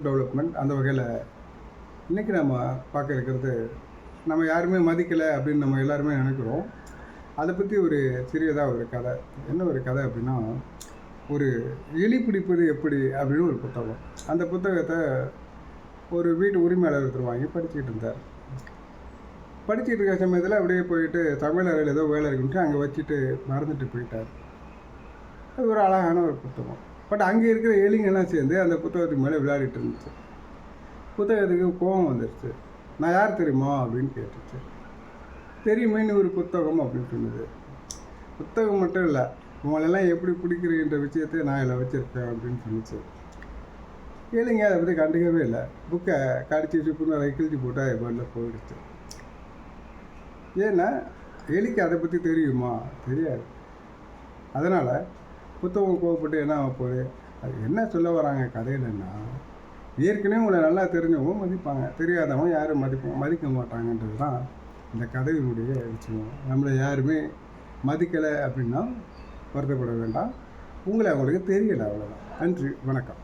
Development அந்த வகையில் இன்றைக்கி நம்ம பார்க்க இருக்கிறது, நம்ம யாருமே மதிக்கலை அப்படின்னு நம்ம எல்லாருமே நினைக்கிறோம். அதை பற்றி ஒரு சிறியதாக ஒரு கதை. என்ன ஒரு கதை அப்படின்னா, ஒரு எலி பிடிப்பது எப்படி அப்படின்னு ஒரு புத்தகம். அந்த புத்தகத்தை ஒரு வீட்டு உரிமையாளர் ஒருத்தர் வாங்கி படிச்சுக்கிட்டு இருந்தார். படிச்சுட்டு இருக்க சமயத்தில் அப்படியே போயிட்டு தமிழ் அறையில் ஏதோ வேலை இருக்குன்ட்டு அங்கே வச்சுட்டு மறந்துட்டு போயிட்டார். அது ஒரு அழகான ஒரு புத்தகம். பட் அங்கே இருக்கிற எலிங்கெல்லாம் சேர்ந்து அந்த புத்தகத்துக்கு மேலே விளையாடிட்டு இருந்துச்சு. புத்தகத்துக்கு கோபம் வந்துடுச்சு. நான் யார் தெரியுமா அப்படின்னு கேட்டுச்சு. தெரியுமேன்னு ஒரு புத்தகம் அப்படின்னு சொன்னது. புத்தகம் மட்டும் இல்லை, உங்களெல்லாம் எப்படி பிடிக்கிறீன்ற விஷயத்தை நான் இதில் வச்சுருக்கேன் அப்படின்னு சொல்லிச்சு. எலிங்க அதை பற்றி கண்டுக்கவே இல்லை. புக்கை கடிச்சு சுப்புன்னு கிழிச்சு போட்டால் எவ்வளோ போயிடுச்சு. ஏன்னா எலிக்கு அதை பற்றி தெரியுமா? தெரியாது. அதனால் புத்தகம் கோவப்பட்டு என்ன போகுது, அது என்ன சொல்ல வராங்க கதையிலன்னா, ஏற்கனவே உங்களை நல்லா தெரிஞ்சவங்க மதிப்பாங்க, தெரியாதவங்க யாரும் மதிக்க மாட்டாங்கன்றது தான் இந்த கதையினுடைய விஷயம். நம்மளை யாருமே மதிக்கலை அப்படின்னா வருத்தப்பட வேண்டாம். உங்களை அவங்களுக்கு தெரியலை, அவ்வளோதான். நன்றி, வணக்கம்.